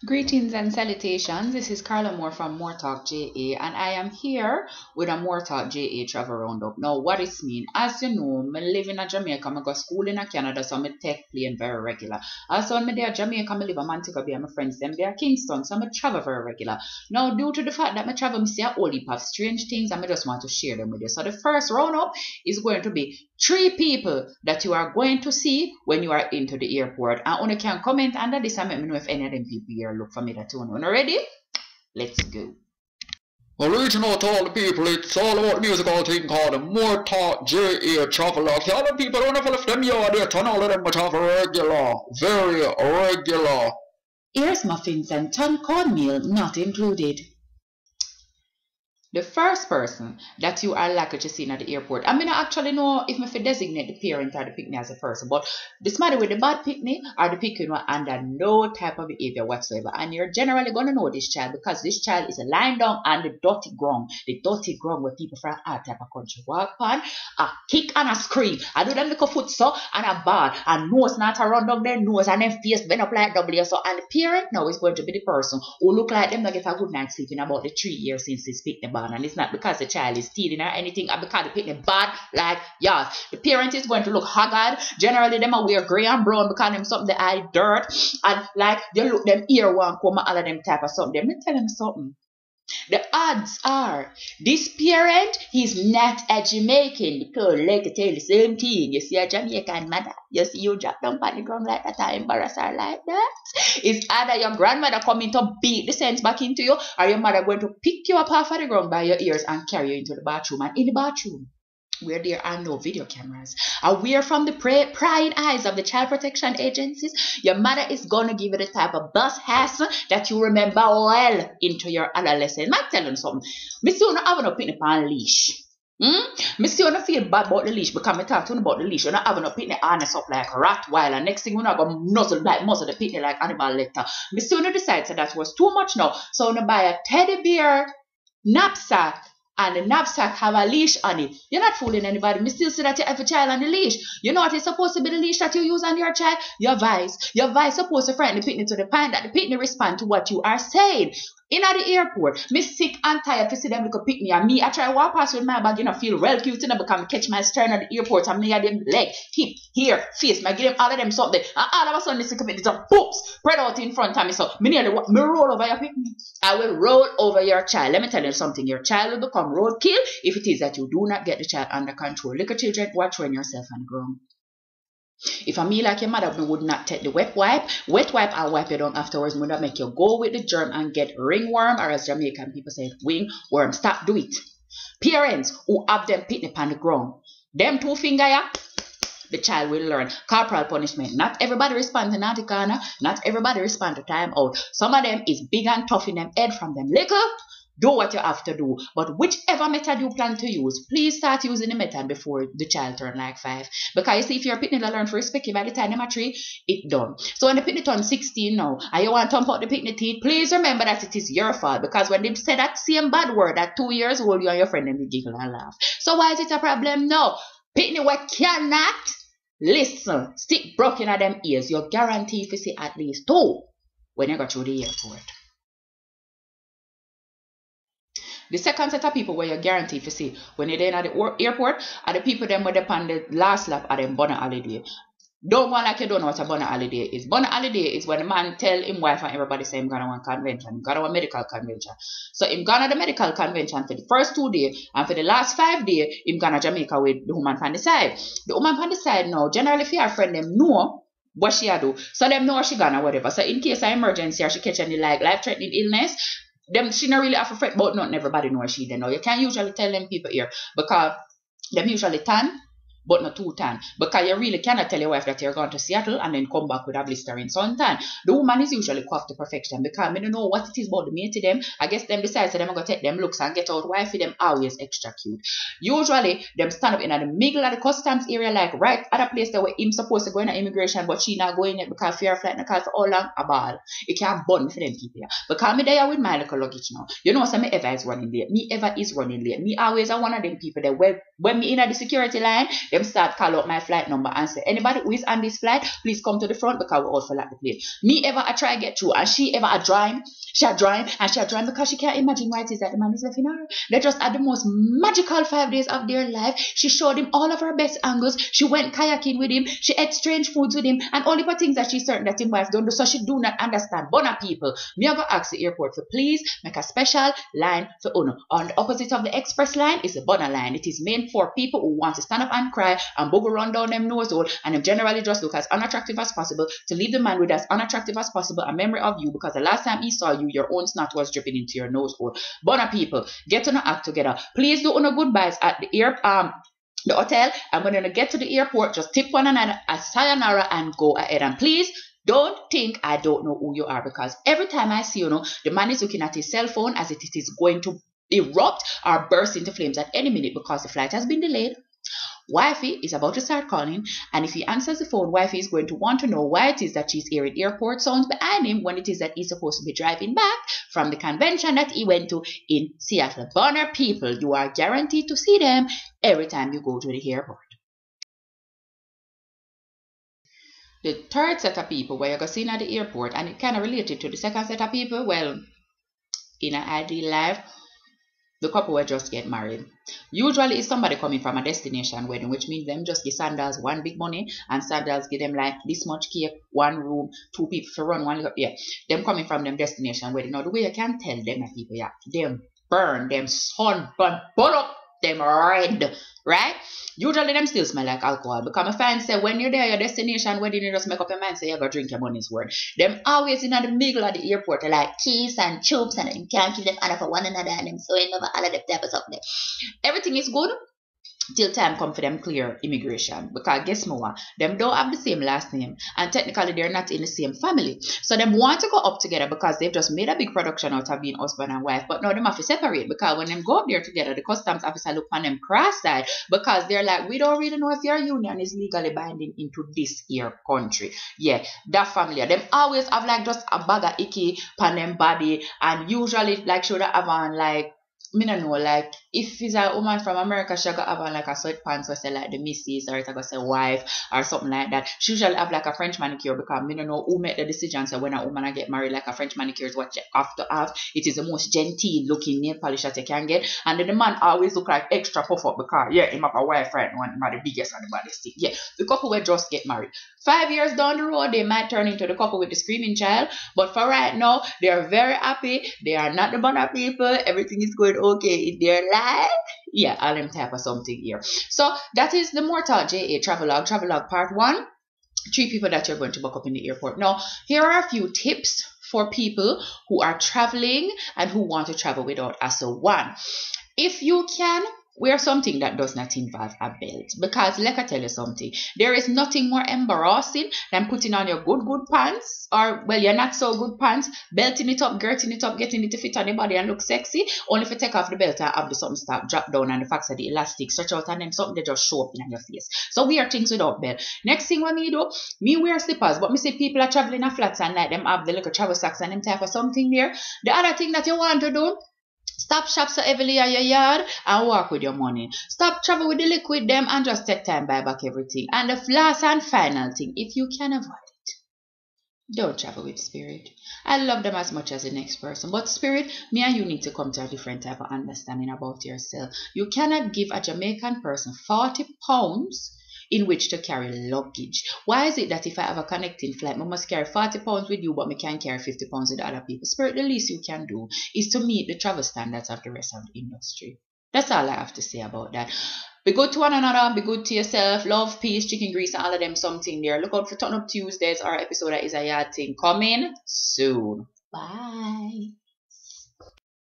Greetings and salutations. This is Carla Moore from MooreTalkJa, and I am here with a MooreTalkJa travel roundup. Now, what it mean? As you know, I live in Jamaica. I go school in Canada, so I take plane very regular. Also, when I there Jamaica, I live in Montego Bay. My friends them there Kingston, so I travel very regular. Now, due to the fact that I travel, I see a whole heap of strange things, and I just want to share them with you. So the first roundup is going to be 3 people that you are going to see when you are into the airport, and only can comment under this and let me know if any of them people here look familiar to you. Ready? Let's go. Well, reaching out to all the people, it's all about the musical thing called the MooreTalkJa Travelogue. All the people don't have to lift them yard there, turn all of them have regular, very regular. Here's muffins and ton cornmeal not included. The first person that you are likely to see at the airport, I mean, I actually know if I designate the parent or the pickney as a person, but this matter with the bad pickney or the pickney one under no type of behavior whatsoever. And you're generally going to know this child because this child is lying down on the dirty ground where people from all type of country walk on, a kick and a scream. I do them little foot so and a ball and nose not around down their nose and then face bend up like W. So, and the parent now is going to be the person who look like them not get a good night's sleep in about the 3 years since this pickney bad. And it's not because the child is stealing or anything, or because the pickney bad like yours. The parent is going to look haggard. Generally, them are wear grey and brown because them something the eye dirt. And like you look them ear one come all of them type of something. Let me tell them something. The odds are this parent is not a Jamaican because like I tell you the same thing. You see a Jamaican mother, you see you drop down on the ground like that or embarrass her like that. It's either your grandmother coming to beat the sense back into you or your mother going to pick you up off of the ground by your ears and carry you into the bathroom. And in the bathroom, where there are no video cameras, aware from the prying eyes of the child protection agencies, your mother is going to give you the type of bus hassle that you remember well into your adolescence. I'm telling you something. Me still not having a picnic on leash. Me still not feel bad about the leash because me talk to you about the leash. You're not having a picnic harness up like a Rottweiler. Next thing you know, go nuzzle like muzzle the picnic like animal letter. Me still not decide so that was too much now. So I'm going to buy a teddy bear knapsack. And the knapsack have a leash on it. You're not fooling anybody. Me still see that you have a child on the leash. You know what is supposed to be the leash that you use on your child? Your vice. Your vice supposed to frighten the picnic to the point that the picnic respond to what you are saying. In at the airport, me sick and tired to see them little picnic. And me, I try to walk past with my bag, feel real cute, because I catch my stern at the airport and me at them leg, hip, hair, face. I give them all of them something. And all of a sudden, this little picnic just poops, spread out in front of me. So, me roll over your picnic. I will roll over your child. Let me tell you something. Your child will become roadkill if it is that you do not get the child under control. Little children, watch when yourself on the ground. If a me like your mother would not take the wet wipe I'll wipe you down afterwards. Would not make you go with the germ and get ringworm, or as Jamaican people say, wing worm. Stop do it. Parents who have them picnic on the ground, them 2 finger ya, the child will learn. Corporal punishment. Not everybody respond to naughty corner. Not everybody respond to time out. Some of them is big and tough in them head from them little. Do what you have to do. But whichever method you plan to use, please start using the method before the child turn like 5. Because you see, if your picnic learn to respect you by the time they're 3, it's done. So when the picnic turn 16 now, and you want to pump out the picnic teeth, please remember that it is your fault. Because when they say that same bad word at 2 years old, you and your friend them will giggle and laugh. So why is it a problem now? Picnic we cannot listen. Stick broken at them ears. You're guaranteed to see at least 2 when you go through the airport. The second set of people where you're guaranteed to see when you're there at the airport are the people them where they on the last lap at them bonnet holiday. Don't go like you don't know what a bonnet holiday is. Bonnet holiday is when the man tell him wife and everybody say him gonna want convention, him gonna want medical convention. So him gonna the medical convention for the first 2 days, and for the last 5 days, him gonna Jamaica with the woman from the side. The woman from the side now, generally if your friend them know what she a do, so them know she gonna whatever. So in case of emergency or she catch any like life-threatening illness, them she not really have to fret about nothing. Everybody know she they know. You can't usually tell them people here because them usually tan, but not too tan. Because you really cannot tell your wife that you're going to Seattle and then come back with a blistering suntan. The woman is usually coiffed to perfection because I don't know what it is about the mate to them. I guess them decide so them going to take them looks and get out wifey them always extra cute. Usually them stand up in the middle of the customs area like right at a place that where him supposed to go in immigration but she not going yet because fear of flight and call for all long a ball. It can't bun for them people. Because me there with my little luggage now. You know so me ever is running late. Me ever is running late. Me always are one of them people that When me in at the security line, them start call out my flight number and say, anybody who is on this flight, please come to the front because we all fill out the plane. Me ever I try get through and she ever a drive. She a drive because she can't imagine why it is that the man is left in her. They just had the most magical 5 days of their life. She showed him all of her best angles. She went kayaking with him. She ate strange foods with him. And only for things that she's certain that his wife don't do. So she do not understand. Bona people, me I go ask the airport for please make a special line for Uno. On the opposite of the express line is the Bona line. It is meant for people who want to stand up and cry and bugger run down them nose hole and them generally just look as unattractive as possible to leave the man with as unattractive as possible a memory of you because the last time he saw you, your own snot was dripping into your nose hole. Bona people, get on act together. Please do Uno goodbyes at the the hotel. And when you get to the airport, just tip one another a sayonara and go ahead. And please don't think I don't know who you are because every time I see you, the man is looking at his cell phone as if it is going to erupt or burst into flames at any minute because the flight has been delayed. Wifey is about to start calling, and if he answers the phone, wifey is going to want to know why it is that she's hearing airport sounds behind him when it is that he's supposed to be driving back from the convention that he went to in Seattle. Bonner people, you are guaranteed to see them every time you go to the airport. The third set of people where you're going to see at the airport, and it kind of related to the second set of people, well, in an ideal life, the couple will just get married. Usually it's somebody coming from a destination wedding, which means them just give sandals one big money and sandals give them like this much cake, one room, 2 people to run one. Yeah, them coming from them destination wedding. Now the way you can tell them people, yeah, them burn, them sunburn, pull up, them red, right? Usually them still smell like alcohol because my friends say when you're there, your destination wedding, you just make up your mind, say you go drink your money's worth. Them always in the middle of the airport, they like kiss and choops and you can't keep them honor for one another and them so in over all of them type of stuff there. Everything is good till time come for them clear immigration because guess more, them don't have the same last name and technically they're not in the same family, so them want to go up together because they've just made a big production out of being husband and wife, but now them have to separate because when them go up there together, the customs officer look on them cross-eyed because they're like, we don't really know if your union is legally binding into this here country. Yeah, that family, them always have like just a bag of icky pan them body, and usually like should have on like, me don't know, like if it's a woman from America, she got have on like a sweatpants or say like the missus or it's gonna say wife or something like that. She usually have like a French manicure because me don't know who made the decision. So when a woman get married, like a French manicure is what you have to have. It is the most genteel looking nail polish that you can get. And then the man always look like extra puff up because yeah, him have a wife right one, the biggest and the baddest thing. Yeah, the couple will just get married. 5 years down the road, they might turn into the couple with the screaming child. But for right now, they are very happy. They are not the Bonner people. Everything is going okay in their life. Yeah, all them type of something here. So that is the MooreTalkJa Travelogue Part 1. 3 people that you're going to book up in the airport. Now, here are a few tips for people who are traveling and who want to travel without a so one. If you can, wear something that does not involve a belt, because let me tell you something, there is nothing more embarrassing than putting on your good pants, or well, your not so good pants, belting it up, girting it up, getting it to fit on your body and look sexy, only if you take off the belt and have the something start drop down and the fact that the elastic stretch out and then something they just show up in your face. So wear things without belt. Next thing what me do, me wear slippers, but me see people are traveling a flats and like them have the little travel socks and them type of something there. The other thing that you want to do, stop shop so heavily at your yard and walk with your money. Stop travel with the liquid them and just take time buy back everything. And the last and final thing, if you can avoid it, don't travel with spirit. I love them as much as the next person, but spirit, me and you need to come to a different type of understanding about yourself. You cannot give a Jamaican person 40 pounds in which to carry luggage. Why is it that if I have a connecting flight, I must carry 40 pounds with you, but I can't carry 50 pounds with other people? Spirit, the least you can do is to meet the travel standards of the rest of the industry. That's all I have to say about that. Be good to one another, be good to yourself, love, peace, chicken grease, and all of them something there. Look out for Turn Up Tuesdays, our episode that is a yard thing coming soon. Bye.